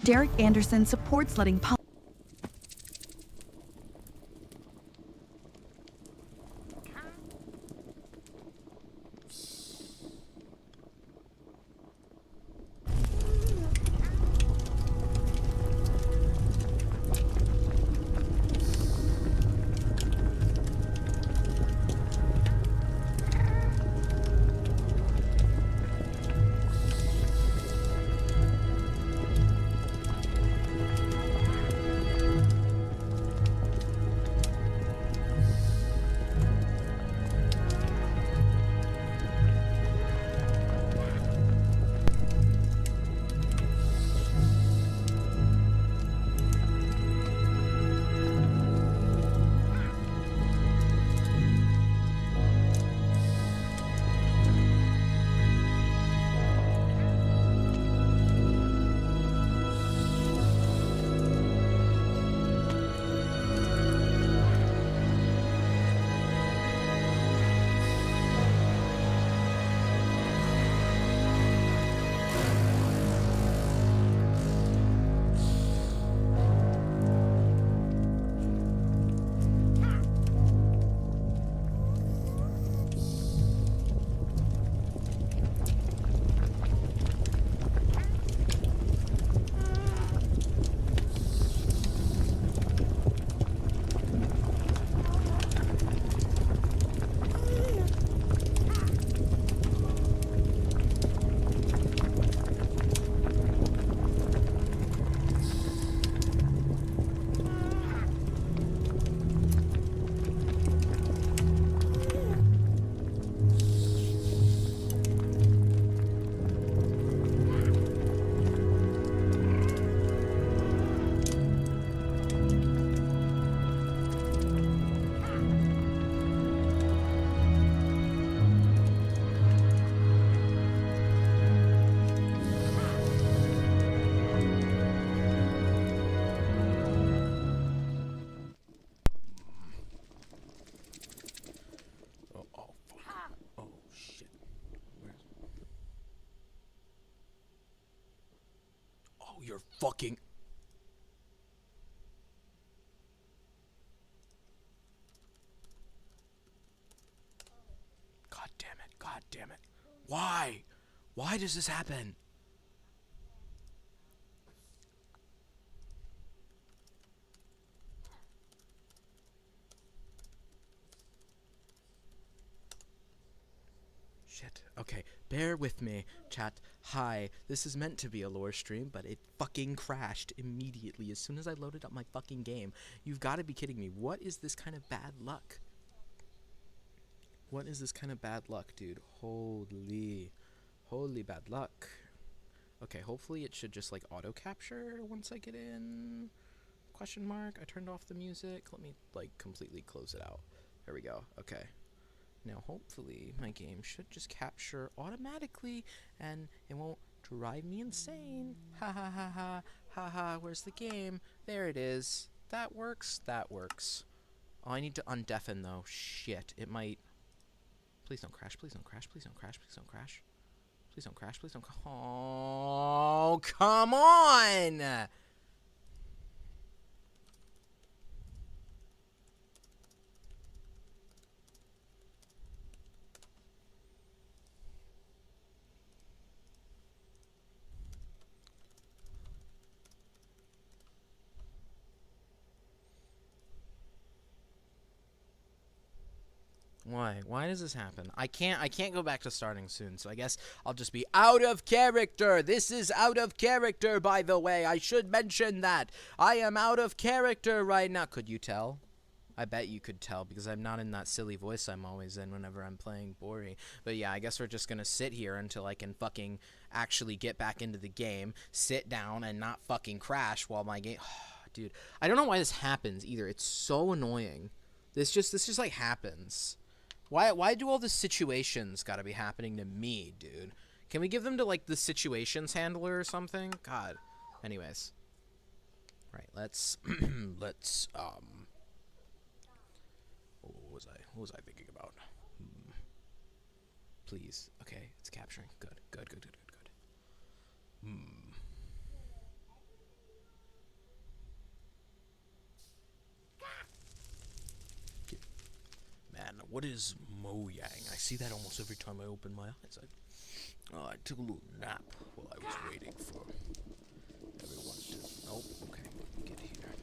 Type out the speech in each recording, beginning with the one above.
Derek Anderson supports letting You're fucking... God damn it. God damn it. Why? Why does this happen? Shit. Okay, bear with me, chat. Hi, this is meant to be a lore stream, but it fucking crashed immediately as soon as I loaded up my fucking game. You've got to be kidding me. What is this kind of bad luck? What is this kind of bad luck, dude? Holy bad luck. Okay, hopefully it should just like auto capture once I get in. Question mark. I turned off the music. Let me like completely close it out. There we go. Okay. Now hopefully my game should just capture automatically and it won't drive me insane. Ha ha ha ha. Ha ha. Where's the game? There it is. That works. That works. Oh, I need to undeafen though. Shit. It might... Please don't crash. Please don't crash. Please don't crash. Please don't crash. Please don't crash. Please don't... Oh, come on! Why? Why does this happen? I can't go back to starting soon, so I guess I'll just be out of character. This is out of character, by the way. I should mention that. I am out of character right now. Could you tell? I bet you could tell, because I'm not in that silly voice I'm always in whenever I'm playing Bori. But yeah, I guess we're just gonna sit here until I can fucking actually get back into the game, sit down, and not fucking crash while my game... Dude, I don't know why this happens, either. It's so annoying. This just like, happens. Why do all the situations gotta be happening to me, dude? Can we give them to, like, the situations handler or something? God. Anyways. Right, let's... What was I thinking about? Please. Okay, it's capturing. Good. What is Mojang? I see that almost every time I open my eyes. I took a little nap while I was waiting for everyone to... Oh, okay. Get here.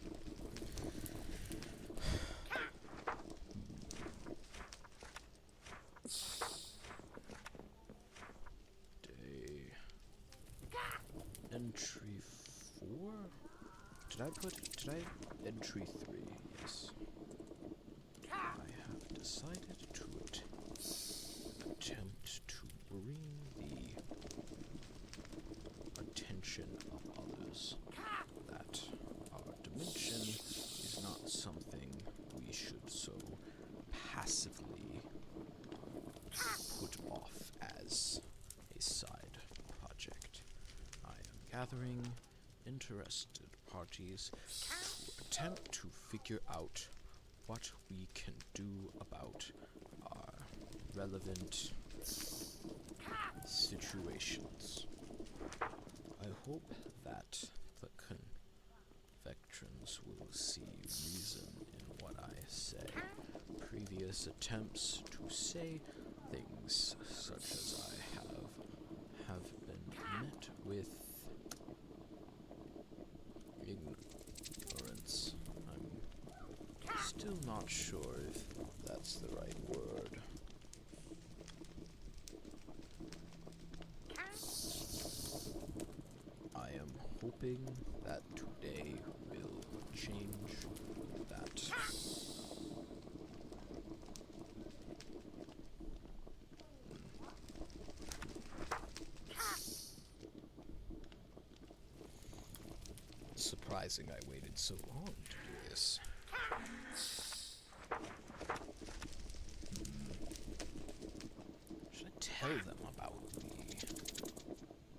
Day... Entry 4? Did I... Entry 3, yes. I have decided to attempt to bring the attention of others that our dimension is not something we should so passively put off as a side project. I am gathering interested parties to attempt to figure out what we can do about our relevant situations. I hope that the convectrons will see reason in what I say. Previous attempts to say things such as I have been met with ignorance. I'm still not sure if that's the right word. I am hoping that today will change that. Surprising I waited so long to do this. Should I tell them about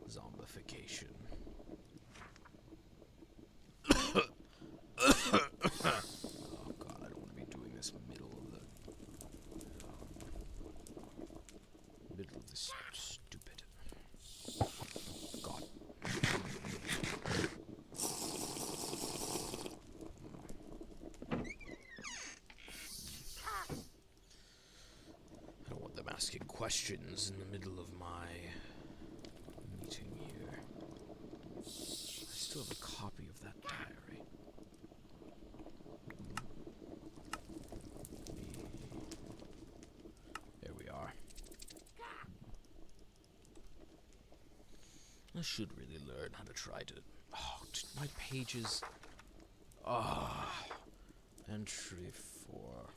the zombification? Oh god, I don't want to be doing this middle of this stupid... God. I don't want them asking questions in the middle of my meeting here. I still have a copy of that diary. There we are. I should really learn how to try to... Oh, my pages... Entry 4.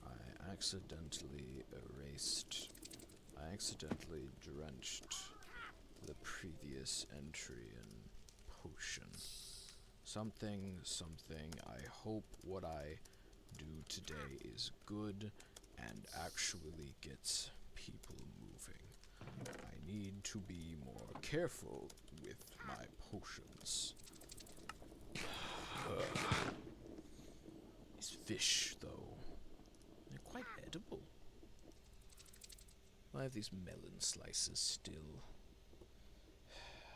I accidentally drenched the previous entry in potion. Something. I hope what I do today is good and actually gets people moving. I need to be more careful with my potions. These fish, though, they're quite edible. I have these melon slices still.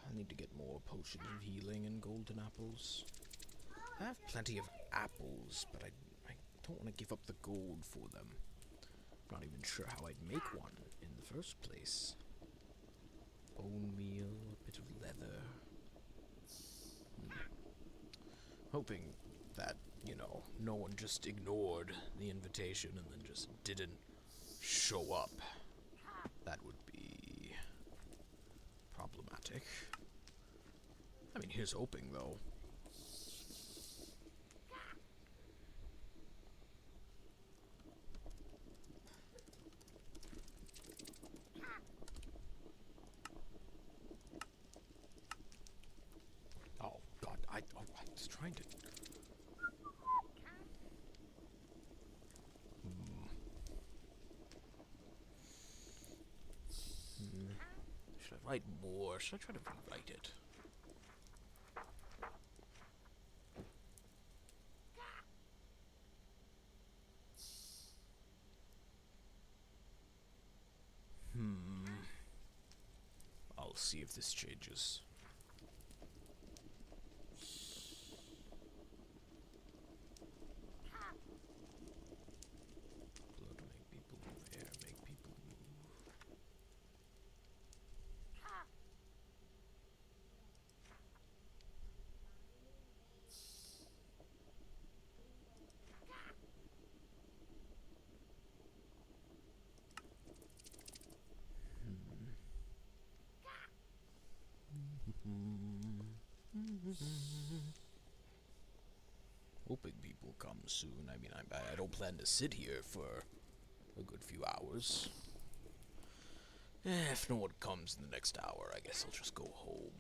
I need to get more potions of healing and golden apples. I have plenty of apples, but I don't want to give up the gold for them. I'm not even sure how I'd make one in the first place. Bone meal, a bit of leather. Hoping that, you know, no one just ignored the invitation and then just didn't show up. That would be problematic. I mean, here's hoping, though. Oh, God, I was trying to... Should I write more? Should I try to rewrite it? I'll see if this changes. Blood come soon. I mean, I don't plan to sit here for a good few hours. If no one comes in the next hour, I guess I'll just go home.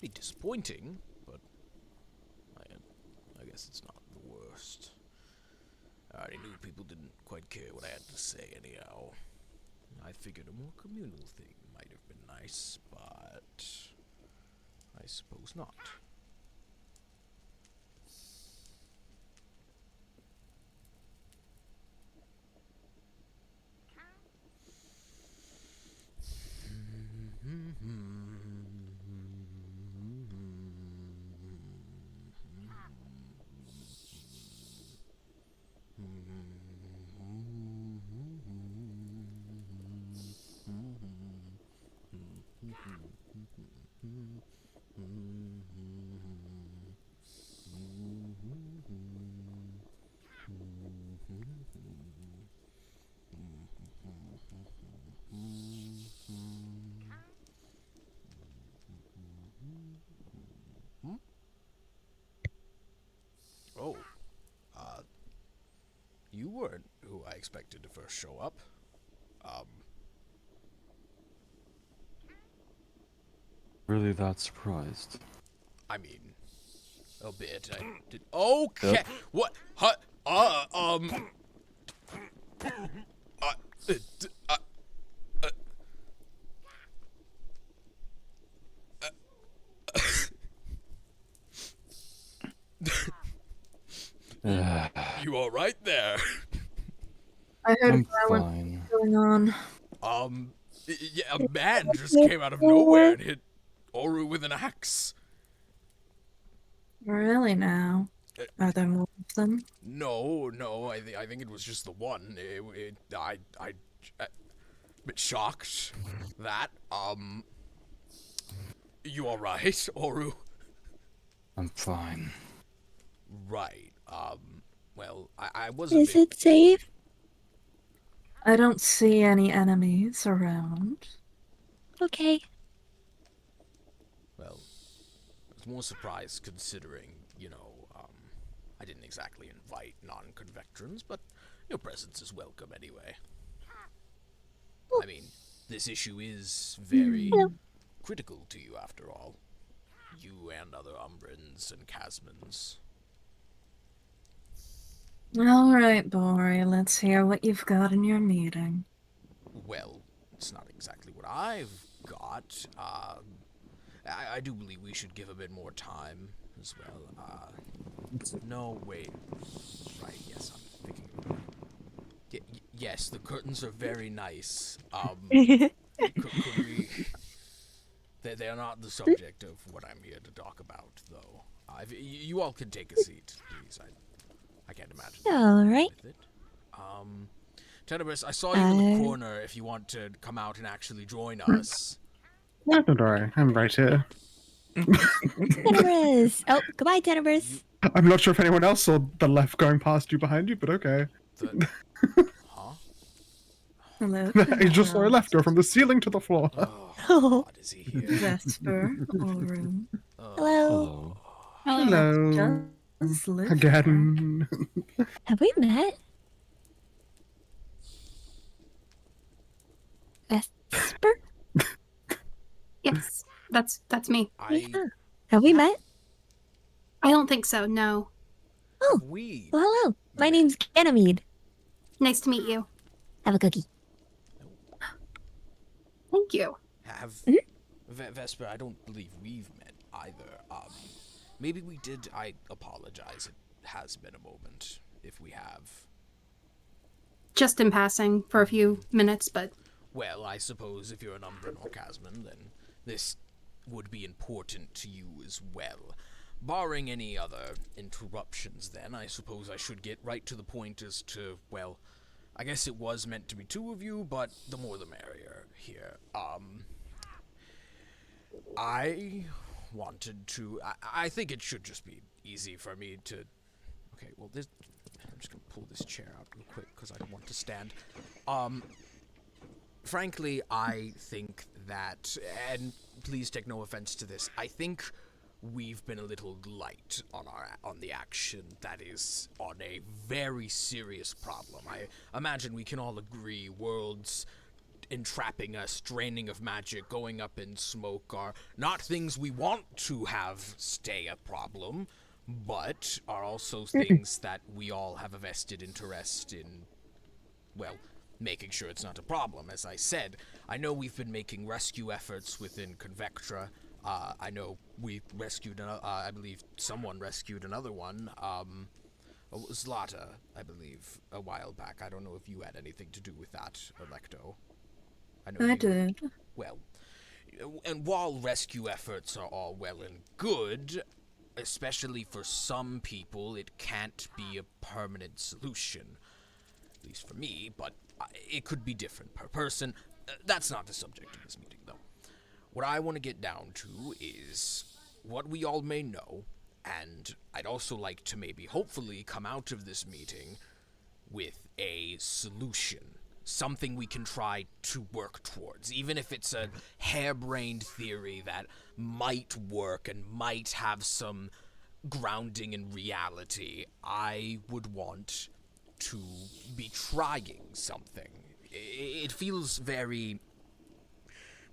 Be disappointing, but I guess it's not the worst. I already knew people didn't quite care what I had to say anyhow. I figured a more communal thing might have been nice, but I suppose not. Oh, you weren't who I expected to first show up. Really that surprised? I mean, a bit. I did. Okay. Yep. What? You all right there? I heard I'm fire went fine. going on. Yeah, a man just came out of nowhere and hit Oru with an axe. Really now? Are there more of them? No, I think it was just the one. I a bit shocked that. You all right, Oru? I'm fine. Right. Well, I was a bit. Is it safe? I don't see any enemies around. Okay. Well, I was more surprised considering, I didn't exactly invite non-convectrons, but your presence is welcome anyway. I mean, this issue is very critical to you after all. You and other Umbrans and Casmans. Alright, Bori, let's hear what you've got in your meeting. Well, it's not exactly what I've got. I do believe we should give a bit more time as well. No, wait. Right, yes, I'm thinking of it. Yes, the curtains are very nice. Could we... They're not the subject of what I'm here to talk about, though. If you all can take a seat, please. I can't imagine. All right. With it. Tenebris, I saw you in the Uh, corner if you want to come out and actually join us. No, don't worry. I'm right here. Tenebris. Oh, goodbye, Tenebris. I'm not sure if anyone else saw the left going past you behind you, but okay. Huh? Hello, I just saw a left go from the ceiling to the floor. Oh, God, is he here? Vesper, Oru. Hello. Hello. Just live Again. Have we met? Vesper? Yes, that's me. Yeah. Have we met? I don't think so, no. Oh, We well, hello. My name's Ganymede. Nice to meet you. Have a cookie. Thank you. have Mm-hmm. Vesper. I don't believe we've met either. Maybe we did. I apologize. It has been a moment. If we have. Just in passing for a few minutes, but Well, I suppose if you're an Umbran or Casman, then this would be important to you as well. Barring any other interruptions, then, I suppose I should get right to the point as to, well, I guess it was meant to be two of you, but the more the merrier here. I wanted to... I think it should just be easy for me to... Okay, well, this... I'm just gonna pull this chair out real quick, because I don't want to stand. Frankly, I think that... And please take no offense to this. I think we've been a little light on the action that is on a very serious problem. I imagine we can all agree worlds entrapping us, draining of magic, going up in smoke are not things we want to have stay a problem, but are also things that we all have a vested interest in, well, making sure it's not a problem. As I said, I know we've been making rescue efforts within Convectra. I know we rescued, I believe someone rescued another one. Zlata, I believe, a while back. I don't know if you had anything to do with that, Electo. I you did. Well, and while rescue efforts are all well and good, especially for some people, it can't be a permanent solution. At least for me, but it could be different per person. That's not the subject of this meeting, though. What I want to get down to is what we all may know, and I'd also like to maybe, hopefully, come out of this meeting with a solution. Something we can try to work towards, even if it's a harebrained theory that might work and might have some grounding in reality. I would want to be trying something. It feels very...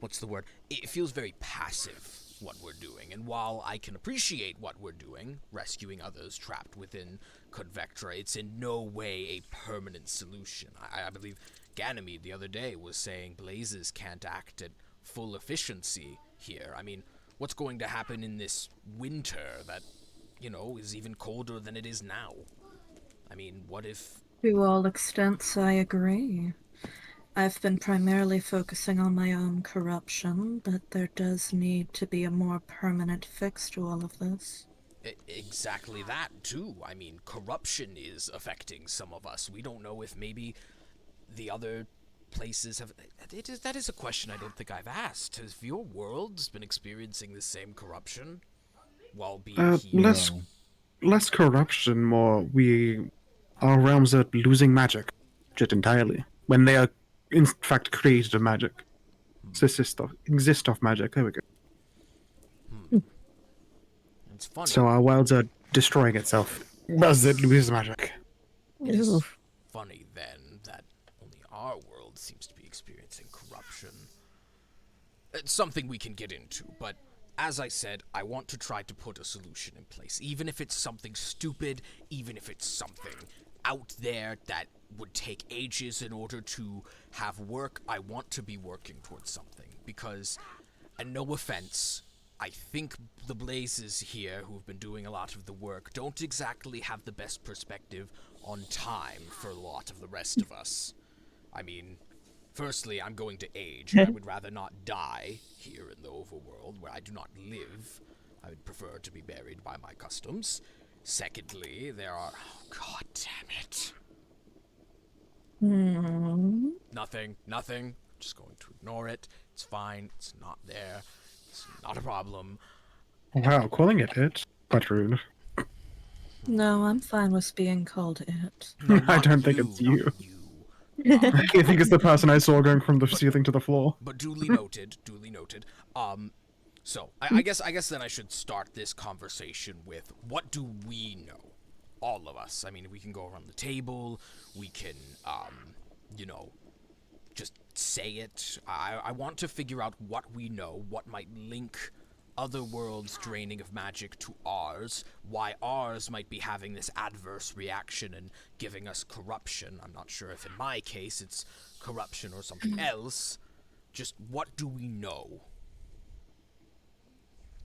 what's the word? It feels very passive, what we're doing. And while I can appreciate what we're doing, rescuing others trapped within Convectra, it's in no way a permanent solution. I believe Ganymede the other day was saying blazes can't act at full efficiency here. I mean, what's going to happen in this winter that, is even colder than it is now? I mean, what if... To all extents, I agree. I've been primarily focusing on my own corruption, but there does need to be a more permanent fix to all of this. Exactly that, too. I mean, corruption is affecting some of us. We don't know if maybe the other places have... That is a question I don't think I've asked. Has your world's been experiencing the same corruption while being here? Less corruption, more our realms are losing magic, just entirely. When they are, in fact, created of magic. Exist of magic, there we go. It's funny. So our worlds are destroying itself as it loses magic. It is Oof. funny, then, that only our world seems to be experiencing corruption. It's something we can get into, but as I said, I want to try to put a solution in place, even if it's something stupid, even if it's something out there that would take ages in order to have work. I want to be working towards something, because, and no offense, I think the Blazes here, who've been doing a lot of the work, don't exactly have the best perspective on time for a lot of the rest of us. I mean, firstly, I'm going to age, and I would rather not die here in the overworld, where I do not live. I would prefer to be buried by my customs. Secondly, there are... oh, god damn it. Nothing. Just going to ignore it. It's fine. It's not there. It's not a problem. Wow, calling it, quite rude. No, I'm fine with being called it. No, I not don't think it's you. not you. I think it's the person I saw going from the ceiling to the floor. But duly noted. So I guess then I should start this conversation with, what do we know? All of us. I mean, we can go around the table. We can, just say it. I want to figure out what we know, what might link other worlds' draining of magic to ours, why ours might be having this adverse reaction and giving us corruption. I'm not sure if in my case it's corruption or something else. Just what do we know?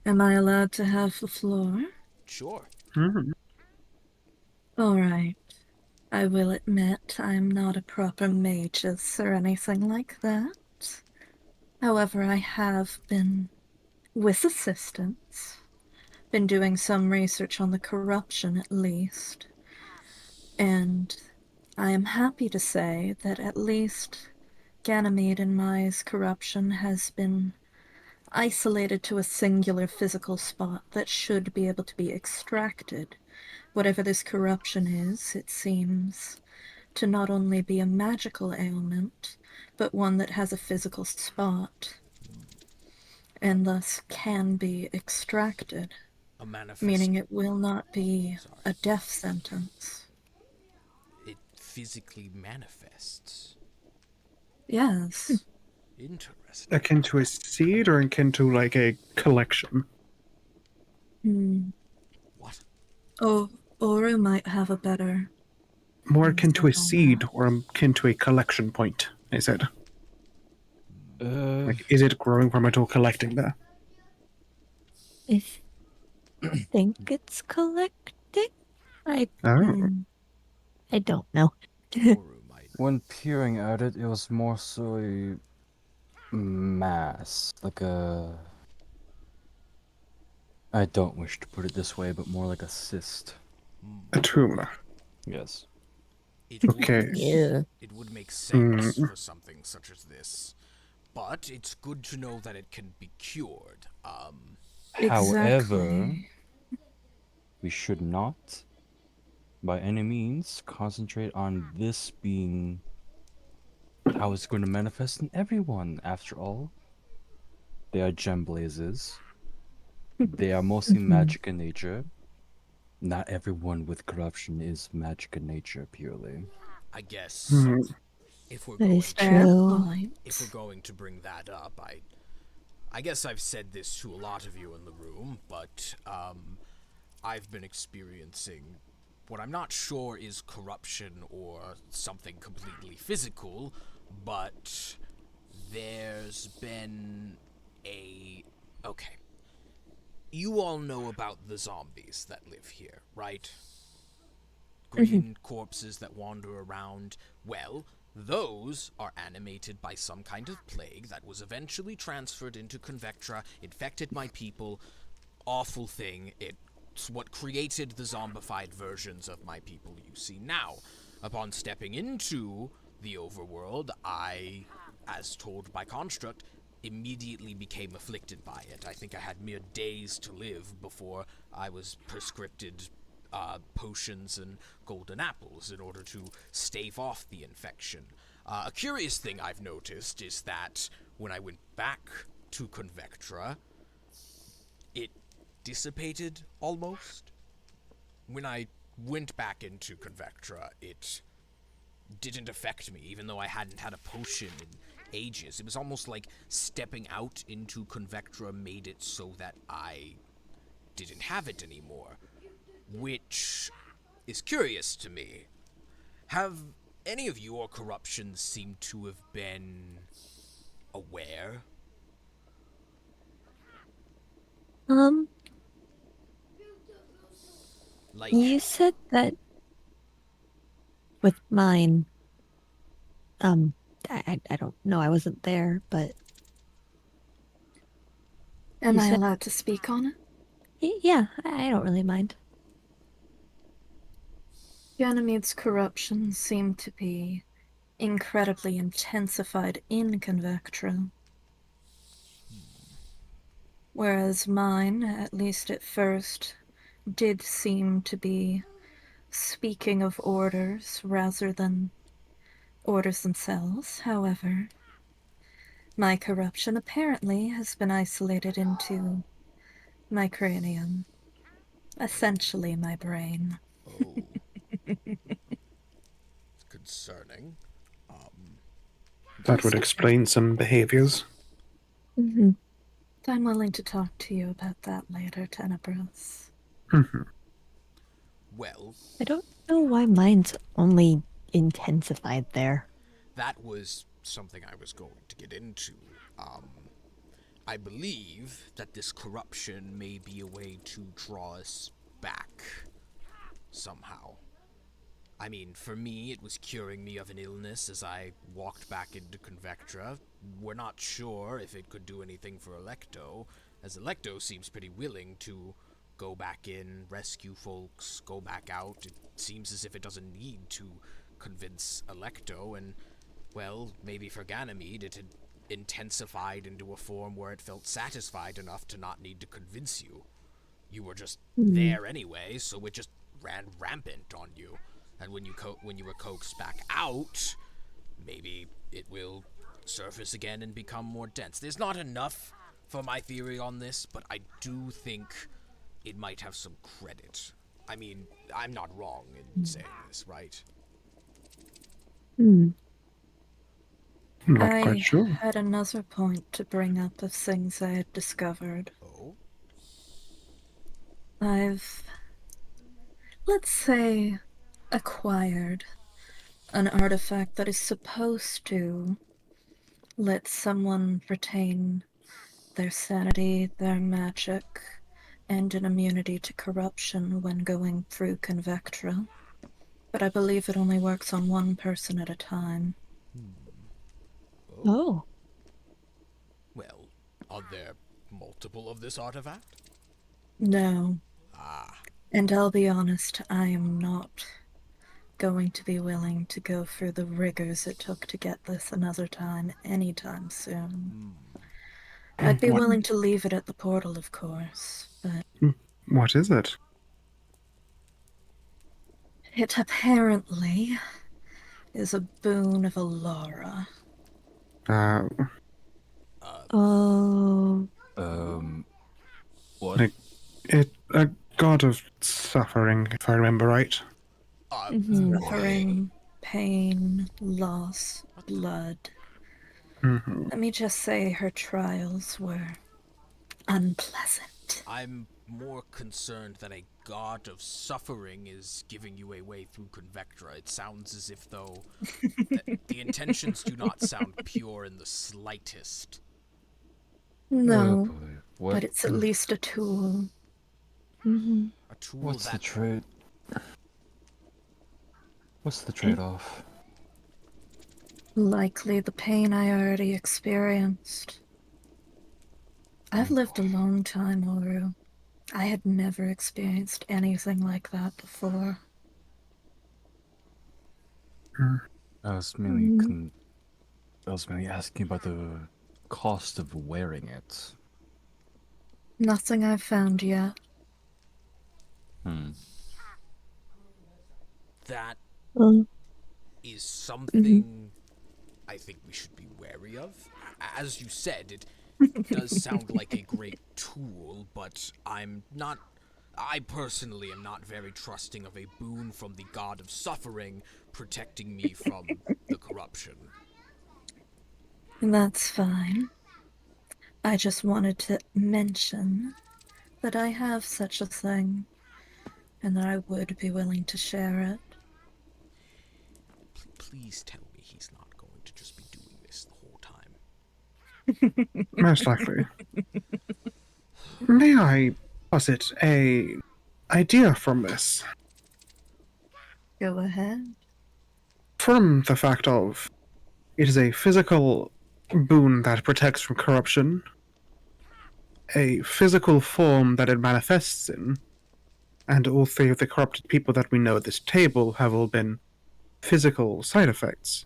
Am I allowed to have the floor? Sure. Alright. I will admit I'm not a proper magus or anything like that. However, I have been, with assistance, been doing some research on the corruption at least. And I am happy to say that at least Ganymede and Mai's corruption has been isolated to a singular physical spot that should be able to be extracted. Whatever this corruption is, it seems to not only be a magical ailment, but one that has a physical spot, and thus can be extracted. A manifest. meaning it will not be Sorry. a death sentence. It physically manifests. Yes. Interesting. Akin to a seed or akin to like a collection? Hmm. What? Oh, Oru might have a better More akin to a insight on seed that. or akin to a collection point, I said. Uh, Like, is it growing from it or collecting there? I think it's collecting. I Oh. Hmm. I don't know. Oru might. when peering at it, it was more so a mass, like a. I don't wish to put it this way, but more like a cyst. A tumor. Yes. It Okay. would. Yeah. It would make sense Mm. for something such as this, but it's good to know that it can be cured. However, Exactly. we should not, by any means, concentrate on this being how it's going to manifest in everyone. After all, they are gem blazes. They are mostly Mhm. magic in nature. Not everyone with corruption is magic in nature purely. I guess Hmm. if we're That going is to, Fair true. point. if we're going to bring that up, I guess I've said this to a lot of you in the room, but I've been experiencing what I'm not sure is corruption or something completely physical, but there's been a. Okay. You all know about the zombies that live here, right? Green corpses that wander around. Well, those are animated by some kind of plague that was eventually transferred into Convectra, infected my people. Awful thing. It's what created the zombified versions of my people you see now. Upon stepping into the overworld, I, as told by Construct, immediately became afflicted by it. I think I had mere days to live before I was prescripted potions and golden apples in order to stave off the infection. A curious thing I've noticed is that when I went back to Convectra, it dissipated almost. When I went back into Convectra, it didn't affect me, even though I hadn't had a potion in ages. It was almost like stepping out into Convectra made it so that I didn't have it anymore, which is curious to me. Have any of your corruptions seem to have been aware? Um, Like, you said that with mine. Um, I don't know. I wasn't there, but Am you I said allowed to speak on it? Yeah. I don't really mind. Ganymede's corruption seemed to be incredibly intensified in Convectra. Whereas mine, at least at first, did seem to be speaking of orders rather than orders themselves. However, my corruption apparently has been isolated into my cranium, essentially my brain. oh, concerning. That would explain some behaviors. Hmm. I'm willing to talk to you about that later, Tenebris. Well, I don't know why mine's only intensified there. that was something I was going to get into. I believe that this corruption may be a way to draw us back somehow. I mean, for me, it was curing me of an illness as I walked back into Convectra. We're not sure if it could do anything for Electo, as Electo seems pretty willing to go back in, rescue folks, go back out. It seems as if it doesn't need to convince Electo, and, well, maybe for Ganymede it had intensified into a form where it felt satisfied enough to not need to convince you. You were just there anyway, so it just ran rampant on you. And when you were coaxed back out, maybe it will surface again and become more dense. There's not enough for my theory on this, but I do think it might have some credit. I mean, I'm not wrong in saying this, right? Hmm. Not I quite sure. had another point to bring up of things I had discovered. Oh? I've, let's say, acquired an artifact that is supposed to let someone retain their sanity, their magic, and an immunity to corruption when going through Convectra. But I believe it only works on one person at a time. Oh. Well, are there multiple of this artifact? No. Ah. And I'll be honest, I am not going to be willing to go through the rigors it took to get this another time anytime soon. I'd be What, willing to leave it at the portal, of course, but what is it? it apparently is a boon of Alara. Uh, Oh. What? like, a god of suffering, if I remember right. Mhm. Suffering, pain, loss, blood. Hmm. Let me just say her trials were unpleasant. I'm more concerned that a god of suffering is giving you a way through Convectra. It sounds as if, though, the intentions do not sound pure in the slightest. No, boy. What? but it's at least a tool. Mhm. A tool What's the that trade? What's the trade-off? Likely the pain I already experienced. I've lived a long time, Oru. I had never experienced anything like that before. I was Mhm. mainly asking about the cost of wearing it. Nothing I've found yet. Hmm. that Uh, is mhm. something I think we should be wary of. As you said, it does sound like a great tool, but I personally am not very trusting of a boon from the god of suffering protecting me from the corruption. And that's fine. I just wanted to mention that I have such a thing, and that I would be willing to share it. Please tell me he's not going to just be doing this the whole time. Most likely. May I posit a idea from this? Go ahead. From the fact of it is a physical boon that protects from corruption, a physical form that it manifests in, and all three of the corrupted people that we know at this table have all been physical side effects.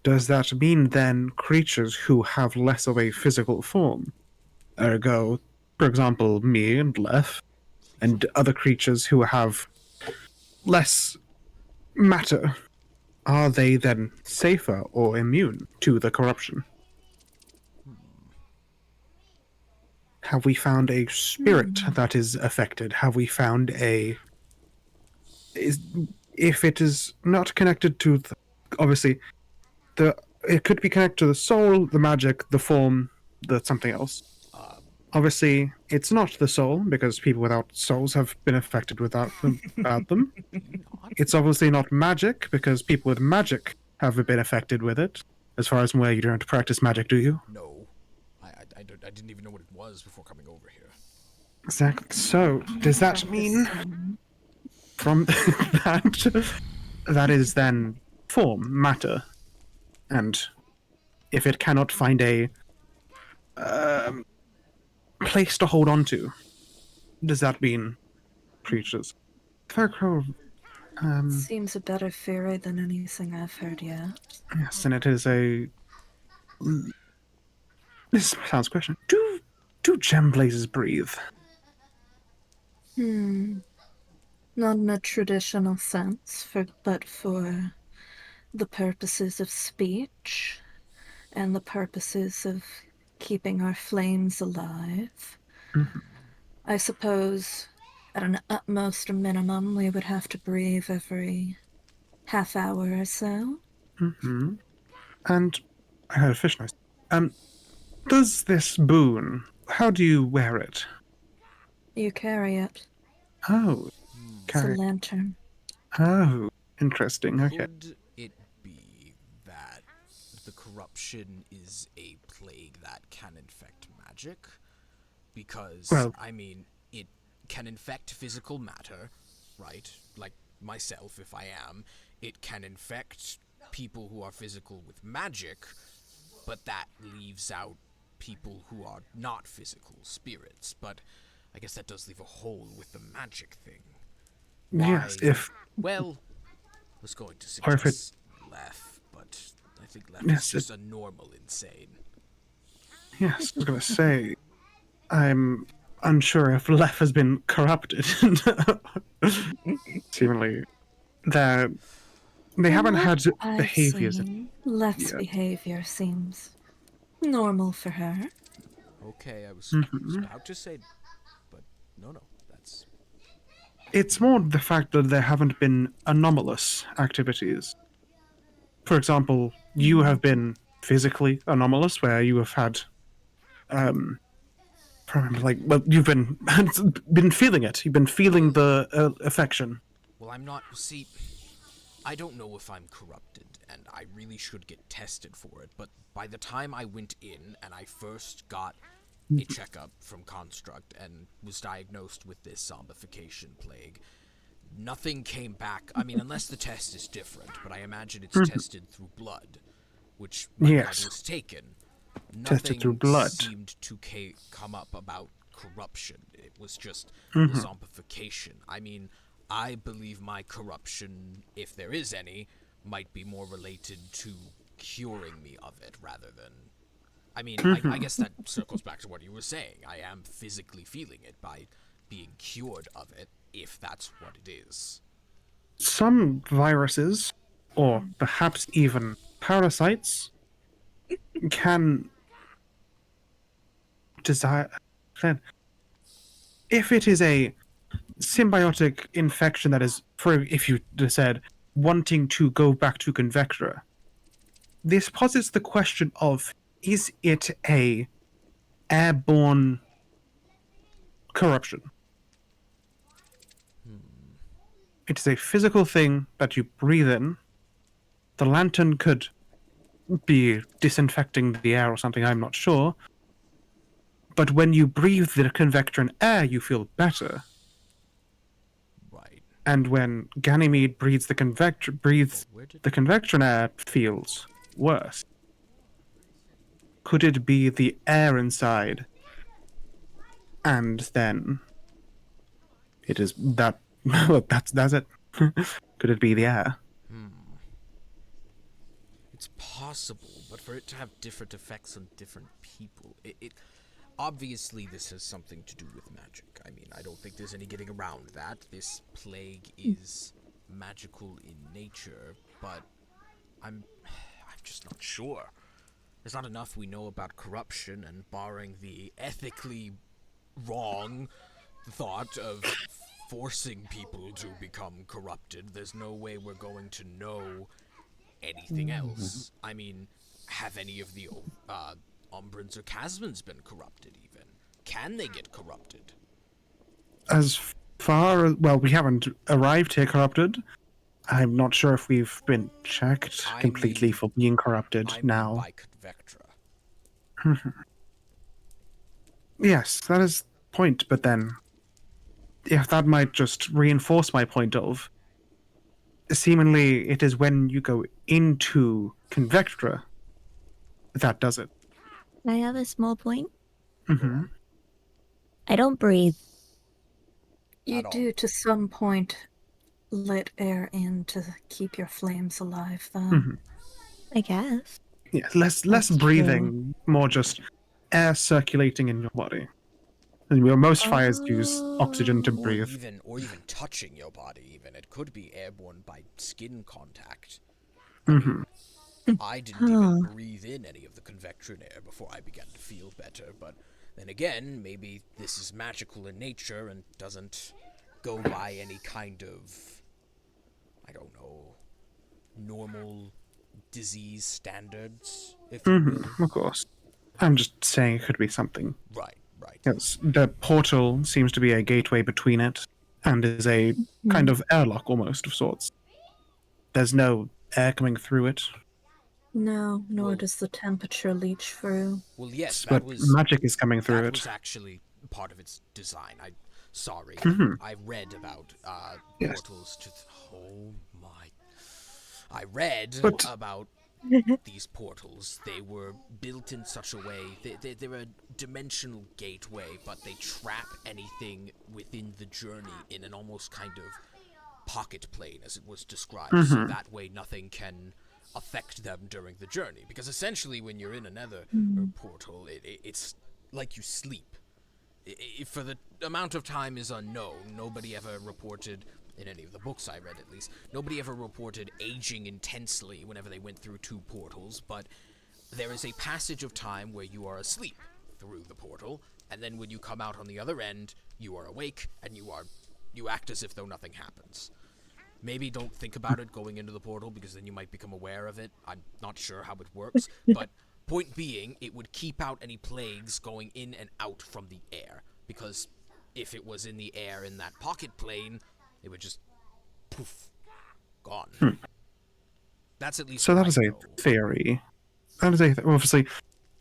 Does that mean then creatures who have less of a physical form, ergo, for example, me and Lef, and other creatures who have less matter, are they then safer or immune to the corruption? Have we found a spirit that is affected? Have we found a is if it is not connected to obviously the it could be connected to the soul, the magic, the form, the something else. Obviously, it's not the soul because people without souls have been affected without them. Do you not? It's obviously not magic because people with magic have been affected with it. As far as I'm aware, you don't practice magic, do you? No. I didn't even know what it was before coming over here. Exactly. So, does that mean from that is then form, matter, and if it cannot find a place to hold on to, does that mean creatures? Faircrow, Seems a better theory than anything I've heard yet. yes, and it is a. This sounds question. Do gem blazes breathe? Not in a traditional sense, but for the purposes of speech and the purposes of keeping our flames alive. Mhm. I suppose At an utmost minimum, we would have to breathe every half hour or so. Mm-hmm. And I heard a fish noise. Does this boon, how do you wear it? You carry it. Oh, It's a carry. lantern. Oh, interesting. Okay. Could it be that the corruption is a plague that can infect magic? Because, Well- I mean, it can infect physical matter, right? Like myself, if I am. It can infect people who are physical with magic, but that leaves out people who are not physical spirits. But I guess that does leave a hole with the magic thing. Yes, Why- if Well, I was going to Or if it- suggest Lef, but I think Lef Yes, is just a normal insane. yes, I was gonna say, I'm unsure if Lef has been corrupted. Seemingly, they haven't had I've behaviors. seen, Left's yet. behavior seems normal for her. Okay, I was about to say, but no, that's... It's more the fact that there haven't been anomalous activities. For example, you have been physically anomalous, where you have had, I remember, like, well, you've been been feeling it. You've been feeling the affection. Well, I'm not... See, I don't know if I'm corrupted, and I really should get tested for it, but by the time I went in and I first got a checkup from Construct and was diagnosed with this zombification plague, nothing came back. I mean, unless the test is different, but I imagine it's tested through blood, which my Yes. blood was taken. Tested through Nothing blood. seemed to come up about corruption. It was just the zombification. I mean, I believe my corruption, if there is any, might be more related to curing me of it rather than... I mean, I guess that circles back to what you were saying. I am physically feeling it by being cured of it, if that's what it is. Some viruses, or perhaps even parasites, can desire. If it is a symbiotic infection that is, for if you just said, wanting to go back to Convectra, this posits the question of, is it a airborne corruption? It is a physical thing that you breathe in. The lantern could be disinfecting the air or something, I'm not sure. But when you breathe the Convectran air, you feel better. Right. And when Ganymede breathes the Convectran air, feels worse. Could it be the air inside? And then it is that. Well, that's it. Could it be the air? It's possible, but for it to have different effects on different people, it obviously this has something to do with magic. I mean, I don't think there's any getting around that. This plague is magical in nature, but I'm just not sure. There's not enough we know about corruption, and barring the ethically wrong thought of forcing people to become corrupted, there's no way we're going to know anything else. I mean, have any of the Umbrans or Casmans been corrupted even? Can they get corrupted? As far as, well, we haven't arrived here corrupted. I'm not sure if we've been checked I completely mean- for being corrupted I mean now. by Convectra. Yes, that is the point, but then if that might just reinforce my point of seemingly it is when you go into Convectra that does it. I have a small point. Hmm. I don't breathe. You At all. do to some point let air in to keep your flames alive, though. Mhm. I guess. Yeah, less That's breathing, more just air circulating in your body. And most fires use oxygen to Oh. breathe. Or even touching your body even. It could be airborne by skin contact. Hmm. I didn't even breathe in any of the Convectran air before I began to feel better, but then again, maybe this is magical in nature and doesn't go by any kind of, I don't know, normal disease standards, if you will. Of course. I'm just saying it could be something. Right, right. Yes, the portal seems to be a gateway between it, and is a kind of airlock almost of sorts. There's no air coming through it, No, nor Well- does the temperature leach through. Well, yes, that but was magic is coming through that it. was actually part of its design. Sorry, Mhm. I read about Yes. portals to. Oh my! I read But- about these portals. They were built in such a way they're a dimensional gateway, but they trap anything within the journey in an almost kind of pocket plane, as it was described, so that way nothing can affect them during the journey. Because essentially, when you're in another portal, it's like you sleep. For the amount of time is unknown. Nobody ever reported, in any of the books I read at least, nobody ever reported aging intensely whenever they went through two portals, but there is a passage of time where you are asleep through the portal, and then when you come out on the other end, you are awake, and you act as if though nothing happens. Maybe don't think about it going into the portal, because then you might become aware of it. I'm not sure how it works, but point being, it would keep out any plagues going in and out from the air, because if it was in the air in that pocket plane, it would just poof, gone. That's at least So what that I is a know. theory. That is obviously,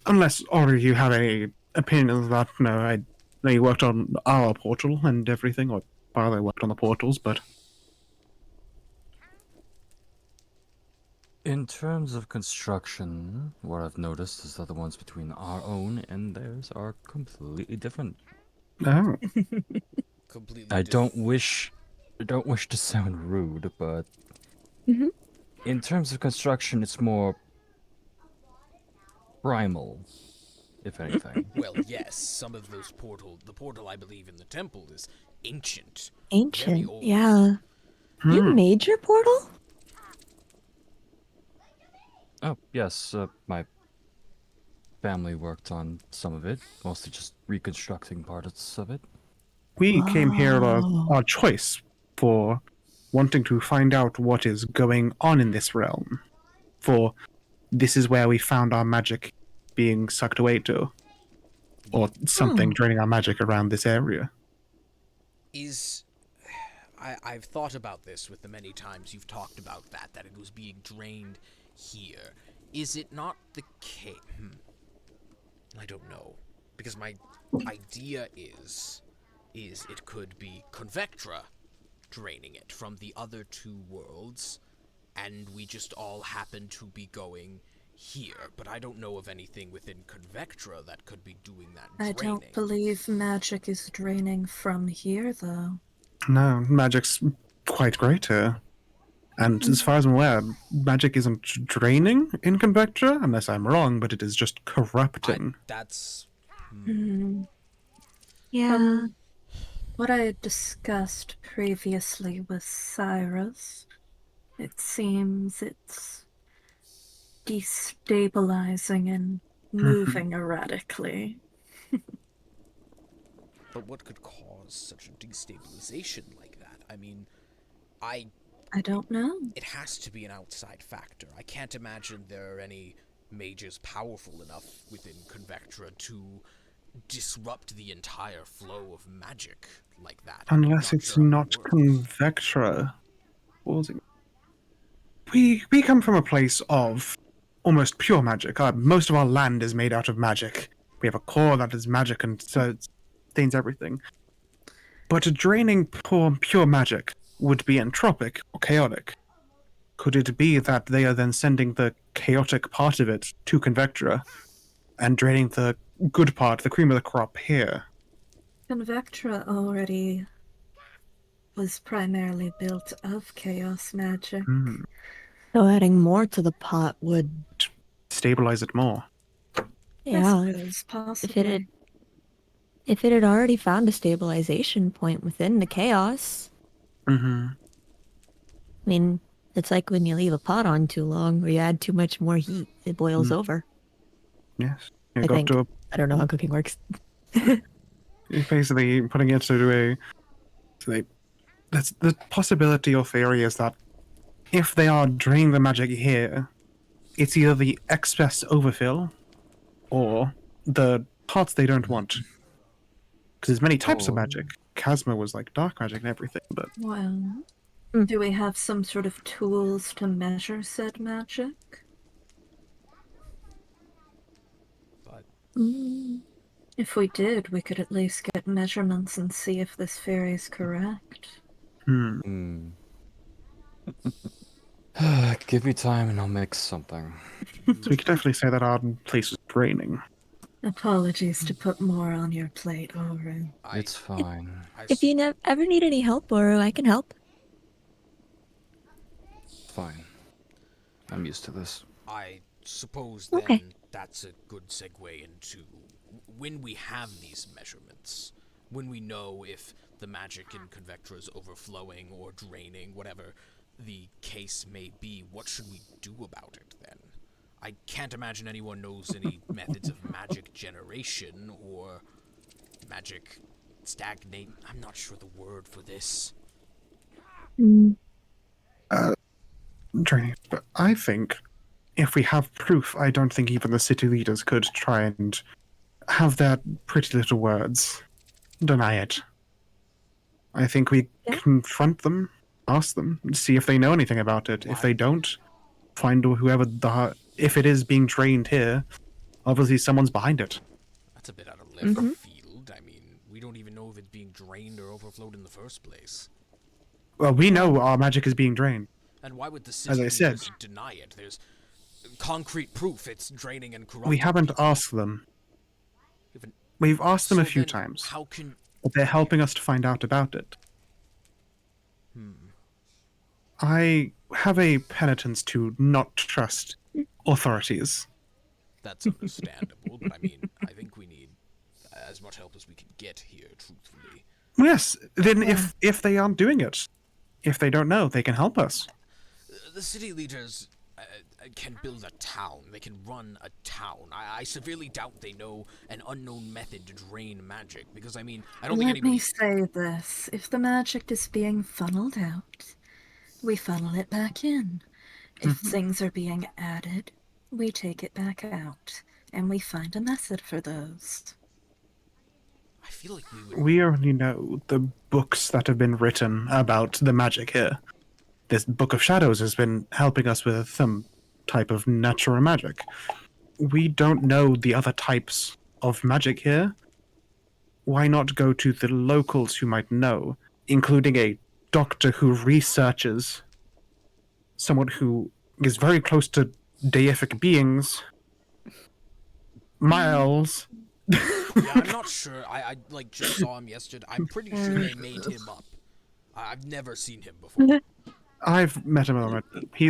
unless Ori, you have any opinion of that. No, I know you worked on our portal and everything, or father worked on the portals, but In terms of construction, what I've noticed is that the ones between our own and theirs are completely different. oh, Completely I don't wish to sound rude, but in terms of construction, it's more primal, if anything. Well, yes, some of those the portal I believe in the temple is ancient. Ancient, old. yeah. You made your portal? Oh, yes, my family worked on some of it, mostly just reconstructing parts of it. we came here Wow. our choice for wanting to find out what is going on in this realm. For this is where we found our magic being sucked away to, or something draining our magic around this area. I've thought about this with the many times you've talked about that it was being drained here. Is it not the case? I don't know. Because my idea is it could be Convectra draining it from the other two worlds, and we just all happen to be going here. But I don't know of anything within Convectra that could be doing that I draining. don't believe magic is draining from here, though. No, magic's quite great here. And as far as I'm aware, magic isn't draining in Convectra, unless I'm wrong, but it is just corrupting. That's Yeah. What I had discussed previously with Cyrus, it seems it's destabilizing and moving erratically. But what could cause such a destabilization like that? I mean, I I don't know. it has to be an outside factor. I can't imagine there are any mages powerful enough within Convectra to disrupt the entire flow of magic like that. I'm Unless it's sure how it not works. Convectra. What was it? We come from a place of almost pure magic. Most of our land is made out of magic. We have a core that is magic and sustains everything. But draining pure magic would be entropic or chaotic. Could it be that they are then sending the chaotic part of it to Convectra and draining the good part, the cream of the crop, here? Convectra already was primarily built of chaos magic. So adding more to the pot would, Stabilize it more. yeah, I if suppose, possibly. it had already found a stabilization point within the chaos. Mm-hmm. I mean, it's like when you leave a pot on too long or you add too much more heat, it boils over. Yes. You I got think. to I don't know how cooking works. basically putting it into a that's the possibility or theory is that if they are draining the magic here, it's either the excess overfill or the parts they don't want. Because there's many types of Oh. magic. Chasma was like dark magic and everything, but Well, Mm. do we have some sort of tools to measure said magic? But Mm. If we did, we could at least get measurements and see if this theory is correct. Hmm. Give me time and I'll make something. so we could definitely say that our place is draining. Apologies to put more on your plate, Oren. It's fine. If you ever need any help, or I can help. Fine. I'm used to this. I suppose then Okay. that's a good segue into when we have these measurements, when we know if the magic in Convectra is overflowing or draining, whatever the case may be, what should we do about it then? I can't imagine anyone knows any methods of magic generation or magic stagnate. I'm not sure the word for this. Mm. Draining. But I think if we have proof, I don't think even the city leaders could try and have their pretty little words deny it. I think we Yeah. confront them, ask them, see if they know anything about it. If they don't, find whoever if it is being drained here, obviously someone's behind it. That's a bit out of left field. I mean, we don't even know if it's being drained or overflowed in the first place. Well, we know our magic is being drained. And why would the As city I said. leaders deny it? There's concrete proof it's draining and corrupting. We haven't asked them. Even- We've asked them So a few then times, How can but they're helping us to find out about it. I have a penitence to not trust authorities. that's understandable? But I mean, I think we need as much help as we can get here. Truthfully, Yes, then if they aren't doing it, if they don't know, they can help us. the city leaders can build a town. They can run a town. I severely doubt they know an unknown method to drain magic. Because I mean, I don't think Let anybody. me say this. If the magic is being funneled out, we funnel it back in. If things are being added, we take it back out. And we find a method for those. I feel like we would. We only know the books that have been written about the magic here. This Book of Shadows has been helping us with some type of natural magic. We don't know the other types of magic here. Why not go to the locals who might know, including a doctor who researches, someone who is very close to deific beings, Miles. Yeah, I'm not sure. I like just saw him yesterday. I'm pretty sure they made him up. I've never seen him before. I've met him already. He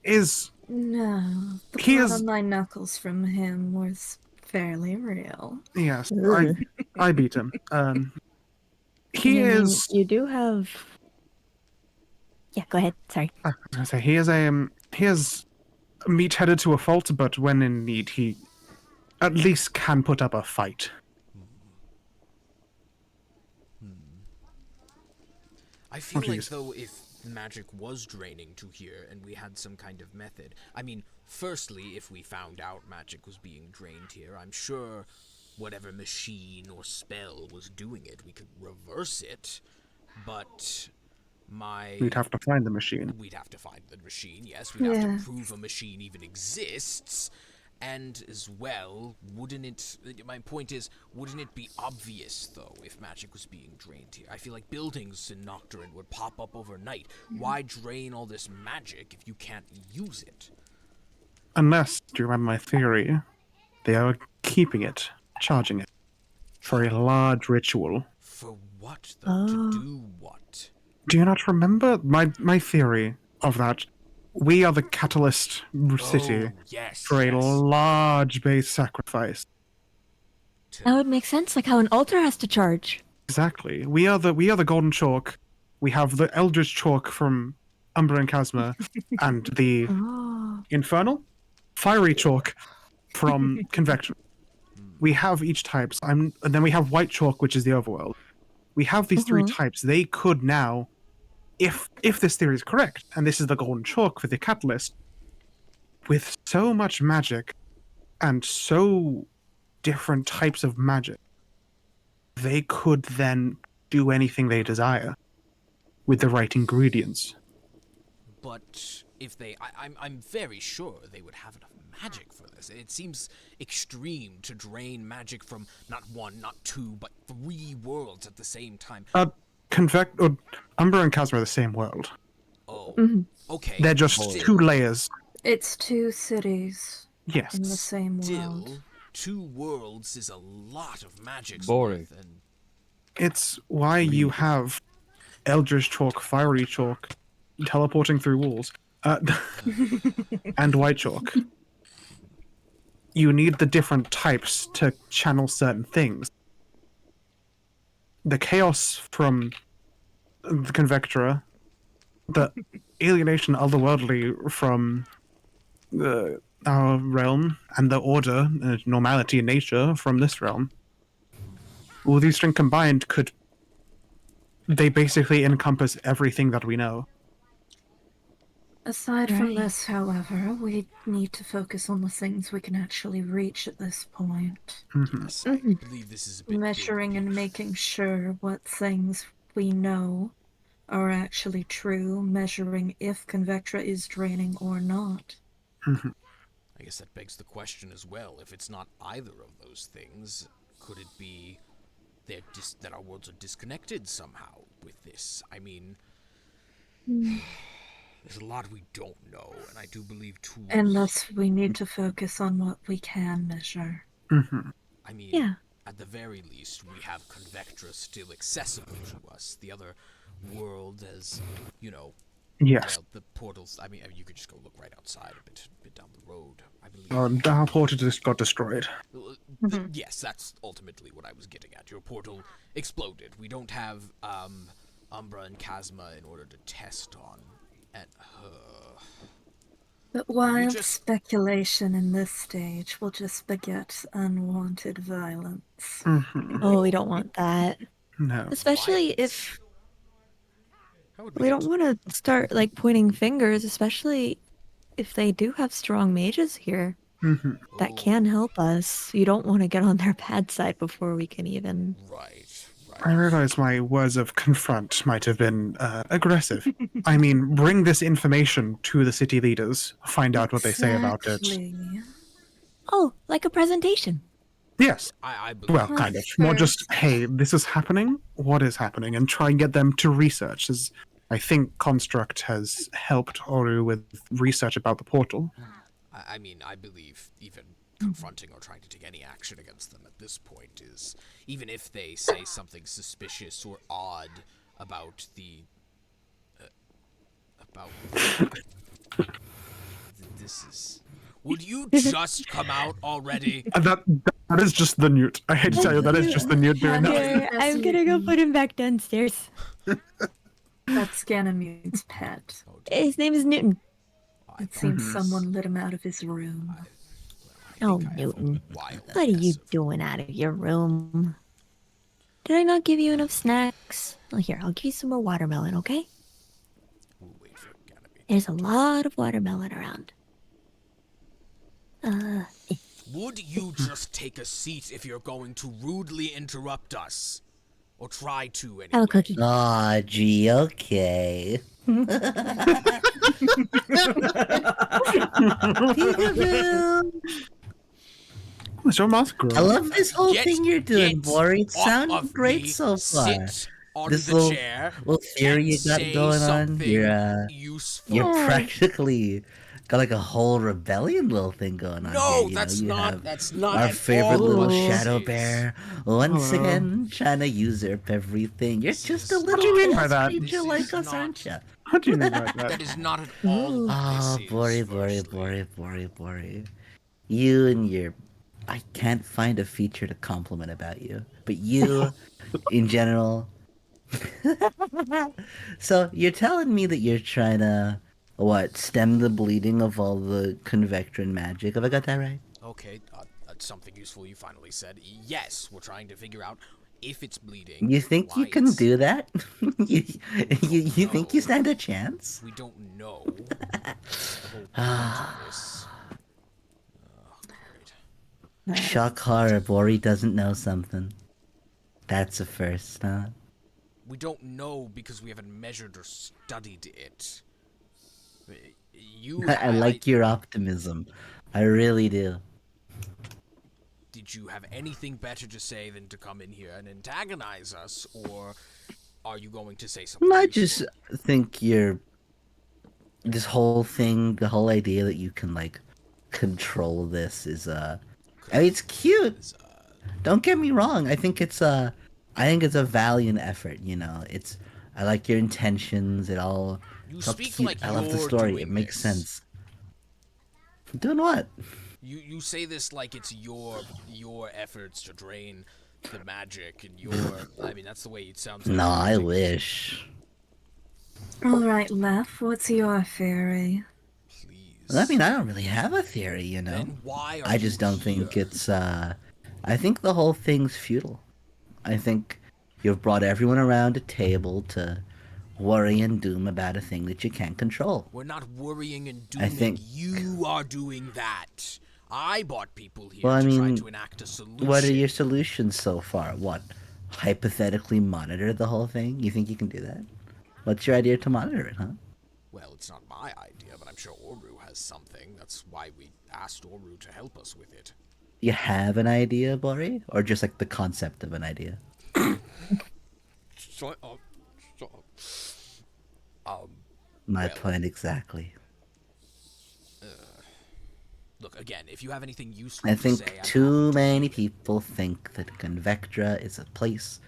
is No, the He blood is- on my knuckles from him was fairly real. yes. Ugh. I beat him. He I mean, is. You do have. Yeah, go ahead. Sorry. I was gonna say he is meat-headed to a fault, but when in need, he at least can put up a fight. I feel Oh, like geez. though if magic was draining to here and we had some kind of method. I mean, firstly, if we found out magic was being drained here, I'm sure whatever machine or spell was doing it, we could reverse it. But We'd have to find the machine. We'd have to find the machine, yes. We'd have to Yes. prove a machine even exists. And as well, wouldn't it... My point is, wouldn't it be obvious, though, if magic was being drained here? I feel like buildings in Nocturin would pop up overnight. Why drain all this magic if you can't use it? Unless, do you remember my theory? They are keeping it, charging it, for a large ritual. For what, though? To do what? Do you not remember my theory of that? We are the catalyst city Oh, yes, for a yes. large base sacrifice. That would make sense, like how an altar has to charge. Exactly. We are the golden chalk. We have the eldritch chalk from Umber and Chasma, and the Oh. infernal fiery chalk from Convection. We have each types. And then we have white chalk, which is the overworld. We have these three types. They could now, if this theory is correct, and this is the golden chalk for the catalyst, with so much magic and so different types of magic, they could then do anything they desire with the right ingredients. But if they, I'm very sure they would have enough magic for this. It seems extreme to drain magic from not one, not two, but 3 worlds at the same time. Umbra and Kazma are the same world. Oh, okay. They're just Still- 2 layers. It's 2 cities Yes. in the same Still, world. 2 worlds is a lot of magic. Boring. And It's why you have Eldritch Chalk, Fiery Chalk, teleporting through walls, and White Chalk. You need the different types to channel certain things. The chaos from the Convectora, the alienation otherworldly from our realm, and the order and normality in nature from this realm. All these things combined they basically encompass everything that we know. Aside from this, however, we need to focus on the things we can actually reach at this point. yes, I believe this is a bit Measuring and making sure what things we know are actually true, measuring if Convectra is draining or not. I guess that begs the question as well. If it's not either of those things, could it be that our worlds are disconnected somehow with this? I mean, there's a lot we don't know, and I do believe tools. And thus, we need to focus on what we can measure. I mean, Yeah. at the very least, we have Convectra still accessible to us. The other world has, Yes. well, the portals. I mean, you could just go look right outside a bit down the road. I believe. Our portal just got destroyed. Yes, that's ultimately what I was getting at. Your portal exploded. We don't have Umbra and Kazma in order to test on. And But wild just- speculation in this stage will just beget unwanted violence. Oh, we don't want that. No. Especially Violence. if how would we don't want to start like pointing fingers, especially if they do have strong mages here that can help us. You don't want to get on their bad side before we can even. Right. I realize my words of confront might have been aggressive. I mean, bring this information to the city leaders, find out what they say about it. Exactly. Oh, like a presentation. Yes. I believe. Well, kind of. More just, hey, this is happening. What is happening? And try and get them to research. As I think Construct has helped Oru with research about the portal. I mean, I believe even confronting or trying to take any action against them at this point is, even if they say something suspicious or odd about this is. Would you just come out already? That is just the newt. I hate to tell you, that is just the newt doing that. Here, I'm gonna go put him back downstairs. That's Ganymede's pet. His name is Newton. It seems someone lit him out of his room. Oh, I have a Newton. wild What are you guess of- doing out of your room? Did I not give you enough snacks? Well, here, I'll give you some more watermelon, okay? We'll wait for Ganymede. There's a lot of watermelon around. Would you just take a seat if you're going to rudely interrupt us? Or try to, anyway. Have a cookie. Aw, gee, okay. Peekaboo! Is your mouth I growing? love this whole Get- thing you're doing, get Bori. It off sounds of great me, so far. Sit on This the little- chair. Little theory you and got say going on. something You're useful. practically got like a whole rebellion little thing going on. No, here, you know? that's You not. have That's not. our at favorite all little what this shadow is. bear once Hello. again trying to usurp everything. You're just a is little do you mean by chaos that? creature This like is us, not- aren't you? What do you mean by That that? is not at all what Oh, this is. Bori, firstly. Bori. You and your... I can't find a feature to compliment about you. But you, in general... So, you're telling me that you're trying to, what, stem the bleeding of all the Convectran magic? Have I got that right? Okay, that's something useful you finally said. Yes, we're trying to figure out if it's bleeding. You think why you can it's- do that? you you think you know. stand a chance? We don't know. That's the whole point of this. Oh, great. Shock horror, Bori doesn't know something. That's a first, huh? We don't know because we haven't measured or studied it. You, I like your optimism. I really do. Did you have anything better to say than to come in here and antagonize us, or are you going to say something? I useful? just think this whole thing, the whole idea that you can like control this is I mean, it's cute. Don't get me wrong. I think it's a valiant effort. You know, I like your intentions. It's all speak cute. like I love the you're story. doing It makes this. sense. Doing what? You say this like it's your efforts to drain the magic and your. I mean, that's the way it sounds. Like No, you're I using wish. All right, Lef, what's your theory? this. Please. I mean, I don't really have a theory, you know. Then why are I just you don't think here? it's I think the whole thing's futile. I think you've brought everyone around a table to worry and doom about a thing that you can't control. We're not worrying and I dooming. think- You are doing that. I brought people here Well, I to try mean, to enact a solution. What are your solutions so far? What? Hypothetically monitor the whole thing? You think you can do that? What's your idea to monitor it, huh? Well, it's not my idea, but I'm sure Oru has something. That's why we asked Oru to help us with it. You have an idea, Bori? Or just like the concept of an idea? Shut up. Shut up. My Well- point exactly. Look, again, if you have anything useful I to think say, I'm too happy to many hear it. people think that Convectra is a place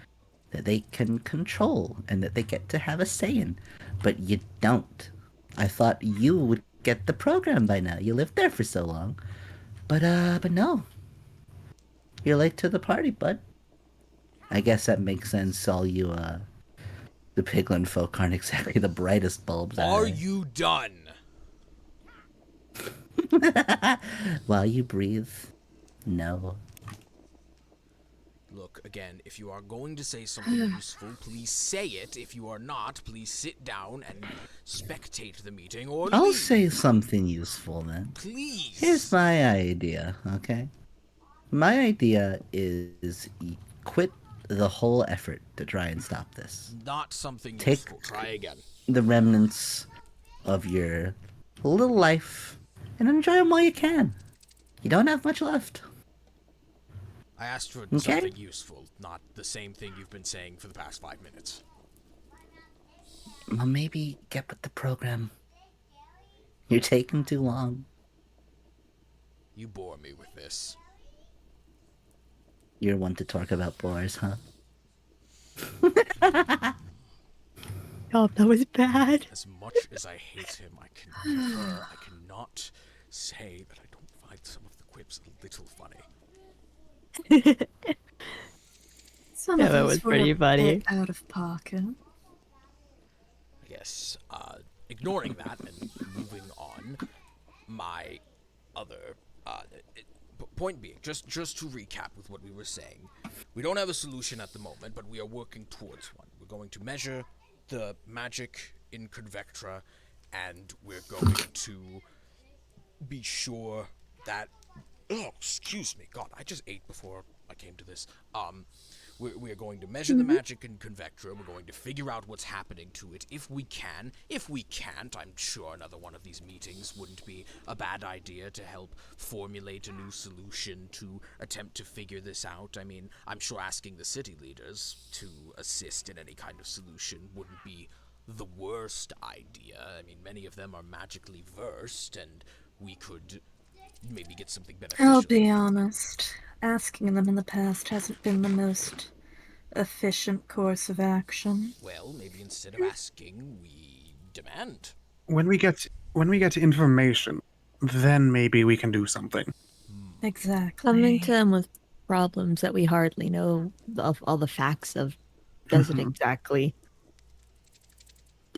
that they can control and that they get to have a say in, but you don't. I thought you would get the program by now. You lived there for so long, but no. You're late to the party, bud. I guess that makes sense. All you the piglin folk aren't exactly the brightest bulbs. Are they? you done? While you breathe, no. Look, again, if you are going to say something useful, please say it. If you are not, please sit down and spectate the meeting or I'll leave. say something useful then. Please. Here's my idea, okay? My idea is quit the whole effort to try and stop this. Not something Take- useful. Try again. The remnants of your little life and enjoy them while you can. You don't have much left. I asked for Okay. something useful, not the same thing you've been saying for the past 5 minutes. Well, maybe get with the program. You're taking too long. You bore me with this. You're one to talk about bores, huh? Oh, that was bad. As much as I hate him, I cannot say that I don't find some of the quips a little funny. Some Yeah, of that those was were pretty a funny. bit out of pocket. Yes, ignoring that and moving on, my other point being, just to recap with what we were saying, we don't have a solution at the moment, but we are working towards one. We're going to measure the magic in Convectra, and we're going to be sure that. Oh, excuse me, God! I just ate before I came to this. We are going to measure the magic in Convectra. We're going to figure out what's happening to it if we can. If we can't, I'm sure another one of these meetings wouldn't be a bad idea to help formulate a new solution to attempt to figure this out. I mean, I'm sure asking the city leaders to assist in any kind of solution wouldn't be the worst idea. I mean, many of them are magically versed, and we could maybe get something beneficial. I'll be honest. Asking them in the past hasn't been the most efficient course of action. Well, maybe instead of asking, we demand. When we get information, then maybe we can do something. Exactly. Coming to them with problems that we hardly know of all the facts of doesn't exactly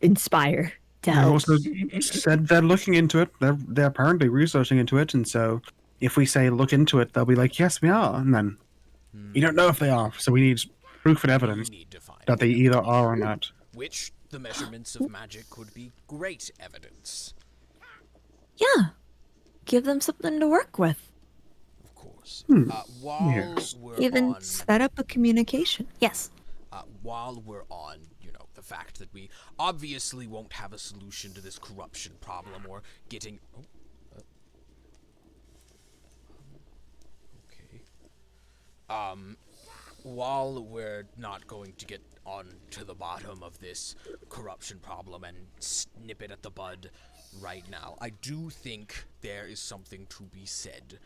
inspire to They help. also said they're looking into it. They're apparently researching into it, and so if we say look into it, they'll be like, yes, we are, and then we don't know if they are. So we need proof and we evidence need to find that they the either evidence. are or not. Which the measurements of magic could be great evidence. Yeah. Give them something to work with. Of course. Hmm. While Yes. we're Even on, set up a communication. Yes. while we're on, the fact that we obviously won't have a solution to this corruption problem or getting. Okay. While we're not going to get on to the bottom of this corruption problem and snip it at the bud right now, I do think there is something to be said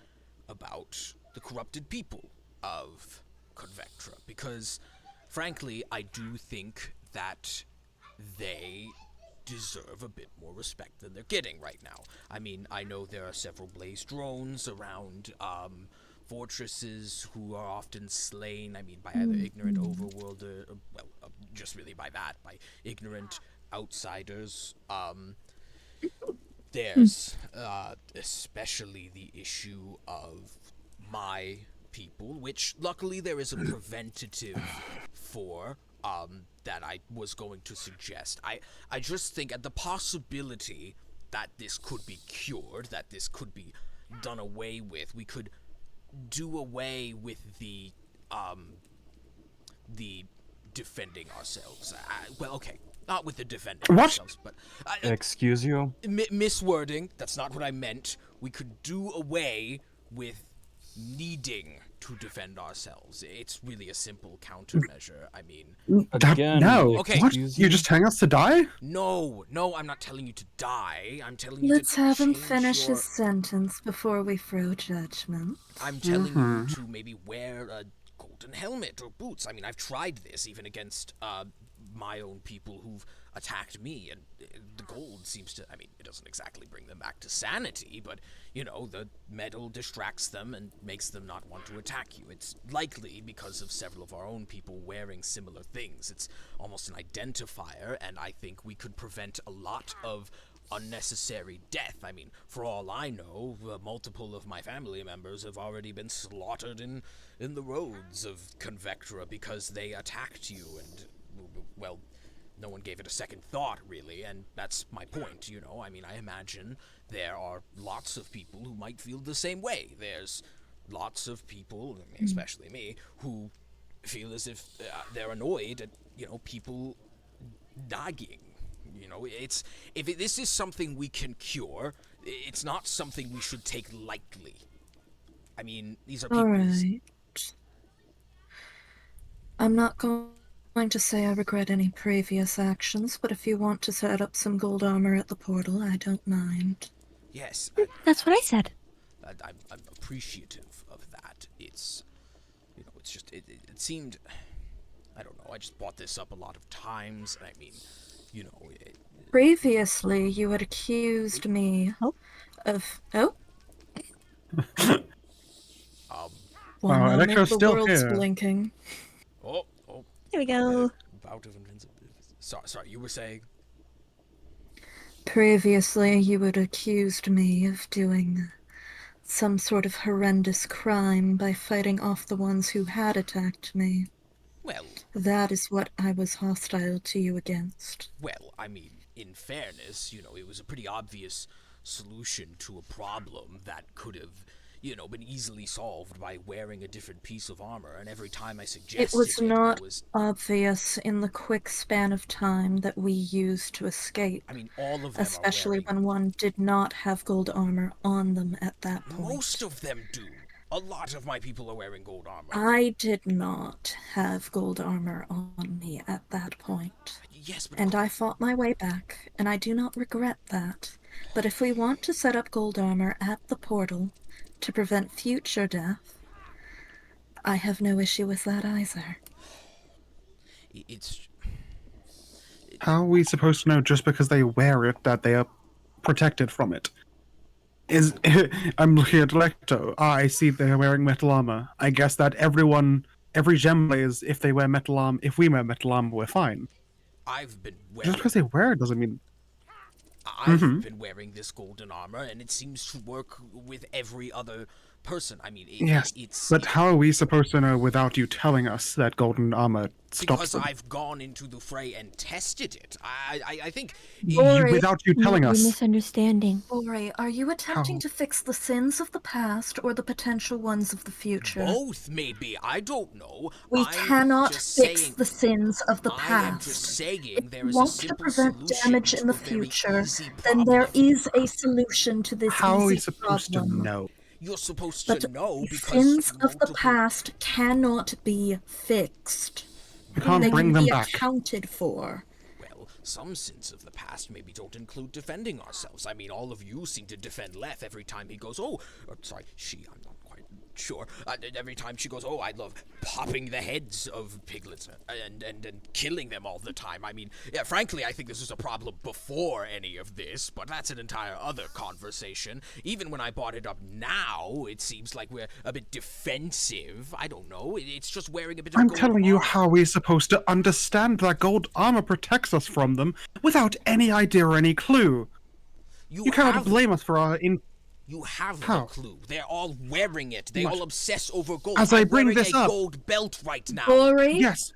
about the corrupted people of Convectra, because, frankly, I do think that they deserve a bit more respect than they're getting right now. I mean, I know there are several blaze drones around, fortresses who are often slain, I mean, by either ignorant overworlder, just really by ignorant outsiders. There's especially the issue of my people, which luckily there is a preventative for, that I was going to suggest. I just think at the possibility that this could be cured, that this could be done away with, we could do away with the defending ourselves. Well, okay, not with the defending What? ourselves, but Excuse you? miswording. That's not what I meant. We could do away with needing to defend ourselves. It's really a simple countermeasure. I mean, Again, no. Okay. What? excuse You're just telling us to die? no, I'm not telling you to die. I'm telling you Let's to have him change finish your... his sentence before we throw judgment. I'm telling you to maybe wear a golden helmet or boots. I mean, I've tried this even against my own people who've attacked me, and the gold seems to, I mean, it doesn't exactly bring them back to sanity, but, the metal distracts them and makes them not want to attack you. It's likely because of several of our own people wearing similar things. It's almost an identifier, and I think we could prevent a lot of unnecessary death. I mean, for all I know, multiple of my family members have already been slaughtered in the roads of Convectra because they attacked you, and, well, no one gave it a second thought, really, and that's my point, I mean, I imagine there are lots of people who might feel the same way. There's lots of people, especially me, who feel as if they're annoyed at, people dying. This is something we can cure, it's not something we should take lightly. I mean, these are people's... Alright. I'm not going to say I regret any previous actions, but if you want to set up some gold armor at the portal, I don't mind. Yes, That's what I said. I'm appreciative of that. It's, it's just, it seemed, I don't know, I just brought this up a lot of times, and I mean, Previously, you had accused me of... Oh? One Wow, moment, Electro's the still world's here. blinking. oh, Here we go. bout of invincibility. Sorry, you were saying? Previously, you had accused me of doing some sort of horrendous crime by fighting off the ones who had attacked me. Well, That is what I was hostile to you against. I mean, in fairness, it was a pretty obvious solution to a problem that could have, been easily solved by wearing a different piece of armor, and every time I suggested It was not I was... obvious in the quick span of time that we used to escape, I mean, all of them especially are wearing... when one did not have gold armor on them at that point. Most of them do. A lot of my people are wearing gold armor. I did not have gold armor on me at that point. Yes, but... And I fought my way back, and I do not regret that. But if we want to set up gold armor at the portal to prevent future death, I have no issue with that either. It's... How are we supposed to know just because they wear it that they are protected from it? I'm looking at Lecto. I see they're wearing metal armor. I guess that every gem players, if we wear metal armor, we're fine. I've been wearing... Just because they wear it doesn't mean... I've been wearing this golden armor, and it seems to work with every other person. I mean, Yes, it's but how are we supposed to know without you telling us that golden armor stops because them? I've gone into the fray and tested it. I think Without you telling You're us. misunderstanding. Ori, are you attempting How? to fix the sins of the past or the potential ones of the future? both maybe. I don't know. We I'm cannot just fix saying, the sins of the I am just past. saying If there you is a want to simple prevent solution damage in to the a very future, easy then problem. there is a solution to this How are we easy supposed to problem. know? You're supposed But to know the because sins of the multiple. past cannot be fixed. You can't They bring can them be back. accounted for. Well, some sins of the past maybe don't include defending ourselves. I mean, all of you seem to defend Leth every time he goes, oh, or, sorry, she, I'm not quite sure. Every time she goes, oh, I love popping the heads of piglets and killing them all the time. I mean, yeah, frankly, I think this was a problem before any of this, but that's an entire other conversation. Even when I brought it up now, it seems like we're a bit defensive. I don't know. It's just wearing a bit of I'm gold telling you armor. how we're supposed to understand that gold armor protects us from them without any idea or any clue. You cannot have blame us for our You have How? the clue. They're all wearing it. They What? all obsess over gold. As I I'm bring wearing this a up- gold belt right now. Ori, Yes,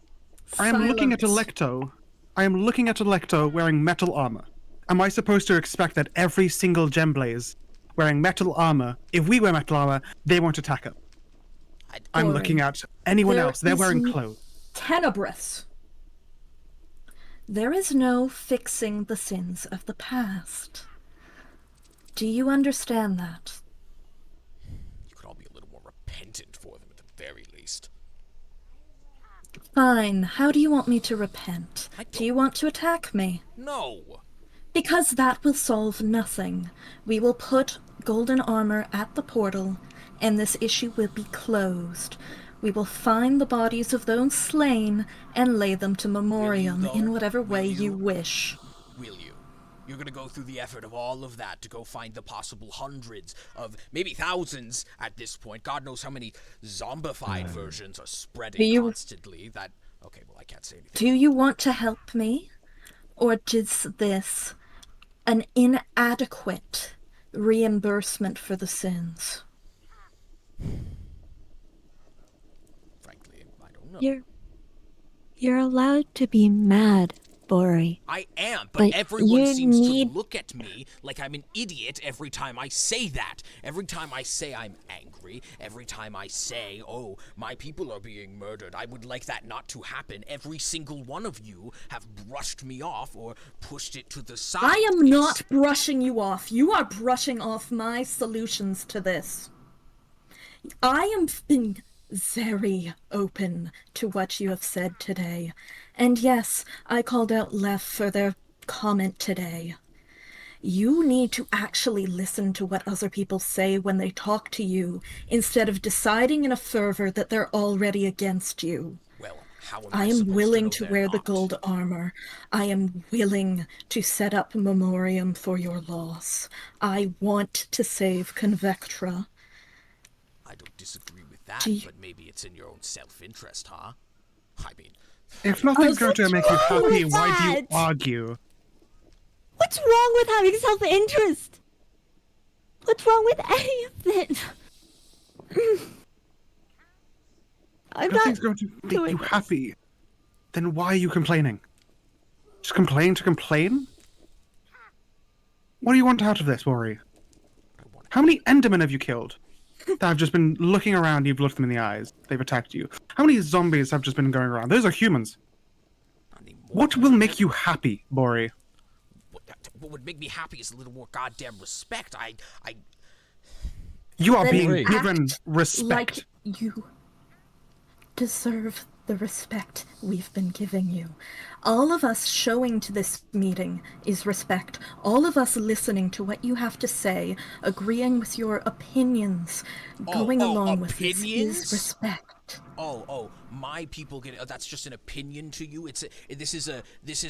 I am looking at silence. Electo. I am looking at Electo wearing metal armor. Am I supposed to expect that every single Gemblaze wearing metal armor, if we wear metal armor, they won't attack us? I'm Ori, looking at anyone there else. They're is wearing n- clothes. Tenebris. There is no fixing the sins of the past. Do you understand that? You could all be a little more repentant for them at the very least. Fine. How do you want me to repent? Do you want to attack me? No. Because that will solve nothing. We will put golden armor at the portal, and this issue will be closed. We will find the bodies of those slain and lay them to memoriam though? in whatever Will way you? you wish. Will you? You're gonna go through the effort of all of that to go find the possible hundreds of, maybe thousands at this point. God knows how many zombified versions are spreading constantly. That, okay, well, I can't say anything. Do you want to help me? Or is this an inadequate reimbursement for the sins? Frankly, I don't know. You're allowed to be mad, Bori. I am, but But everyone you seems need- to look at me like I'm an idiot every time I say that. Every time I say I'm angry, every time I say, oh, my people are being murdered, I would like that not to happen. Every single one of you have brushed me off or pushed it to the side. I am not brushing you off. You are brushing off my solutions to this. I am being very open to what you have said today. And yes, I called out Left for their comment today. You need to actually listen to what other people say when they talk to you, instead of deciding in a fervor that they're already against you. Well, how am I I am supposed willing to to know wear they're the not? gold armor. I am willing to set up a memoriam for your loss. I want to save Convectra. I don't disagree with that, Do you- but maybe it's in your own self-interest, huh? I mean, If nothing's going to what's make you wrong happy, with why do you that? argue? What's wrong with having self-interest? What's wrong with any of it? I'm If not nothing's going to make doing you this. happy, then why are you complaining? Just complain to complain? What do you want out of this, Ori? How many Endermen have you killed? That have just been looking around, you've looked them in the eyes, they've attacked you. How many zombies have just been going around? Those are humans. not anymore. What will make you happy, Bori? What would make me happy is a little more goddamn respect. You are Then being Great. given act respect. like you deserve the respect we've been giving you. All of us showing to this meeting is respect. All of us listening to what you have to say, agreeing with your opinions, going along with this opinions? is respect. My people get. That's just an opinion to you. This is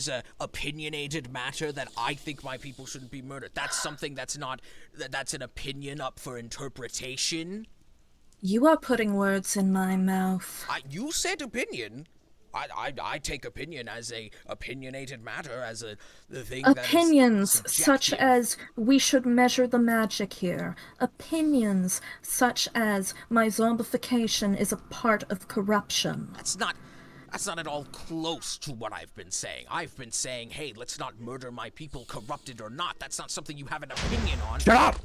a opinionated matter that I think my people shouldn't be murdered. That's something that's not. That's an opinion up for interpretation. You are putting words in my mouth. You said opinion. I take opinion as a opinionated matter, as the thing Opinions that is such subjective. as we should measure the magic here. Opinions such as my zombification is a part of corruption. That's not at all close to what I've been saying. I've been saying, hey, let's not murder my people, corrupted or not. That's not something you have an opinion on. Shut up!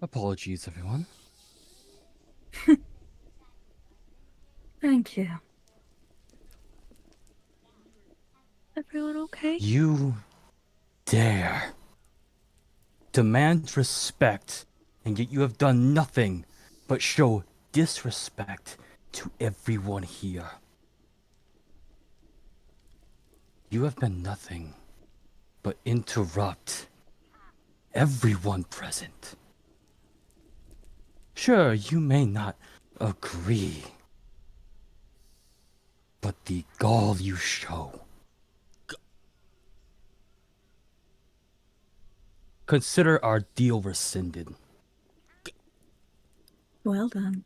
Apologies, everyone. Thank you. Everyone okay? You dare demand respect, and yet you have done nothing but show disrespect to everyone here. You have been nothing but interrupt everyone present. Sure, you may not agree, but the gall you show. Consider our deal rescinded. Well done.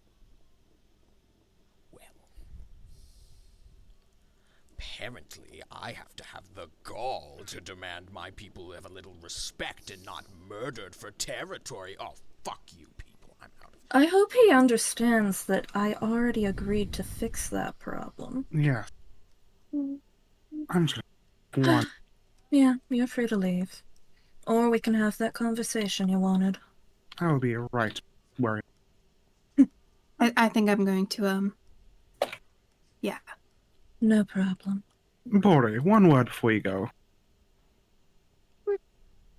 Apparently, I have to have the gall to demand my people have a little respect and not murdered for territory. Oh, fuck you people. I'm out of I hope he understands that I already agreed to fix that problem. Yeah. I'm just one. Yeah, you're free to leave. Or we can have that conversation you wanted. I will be right where. I think I'm going to, yeah. No problem. Bori, one word before you go.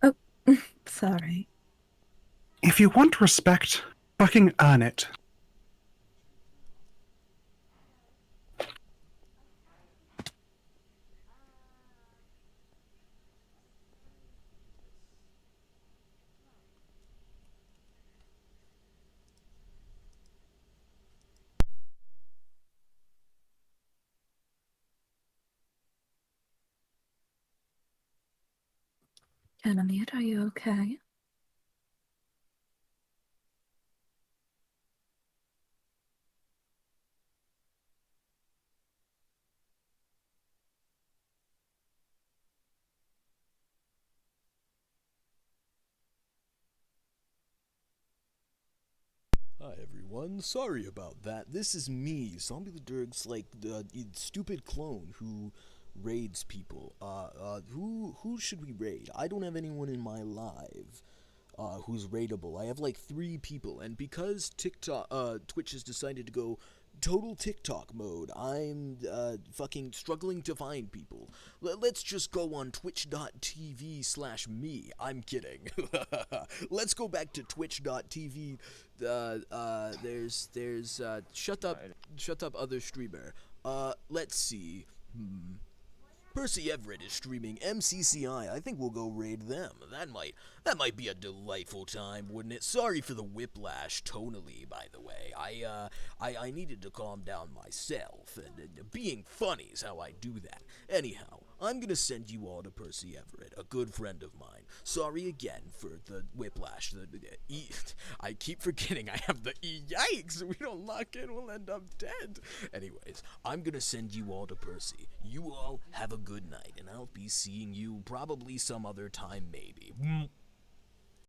Oh, sorry. If you want respect, fucking earn it. Ganymede, are you okay? Hi everyone, sorry about that. This is me, Zombie the Durg's like the stupid clone who raids people. Who should we raid? I don't have anyone in my live who's raidable. I have like 3 people, and because Twitch has decided to go total TikTok mode, I'm fucking struggling to find people. Let's just go on twitch.tv/me. I'm kidding. Let's go back to twitch.tv. There's shut up other streamer. Let's see. Percy Everett is streaming MCCI. I think we'll go raid them. That might be a delightful time, wouldn't it? Sorry for the whiplash tonally, by the way. I needed to calm down myself, and being funny is how I do that. Anyhow, I'm gonna send you all to Percy Everett, a good friend of mine. Sorry again for the whiplash. I keep forgetting I have the yikes. We don't lock in, we'll end up dead. Anyways, I'm gonna send you all to Percy. You all have a good night, and I'll be seeing you probably some other time, maybe.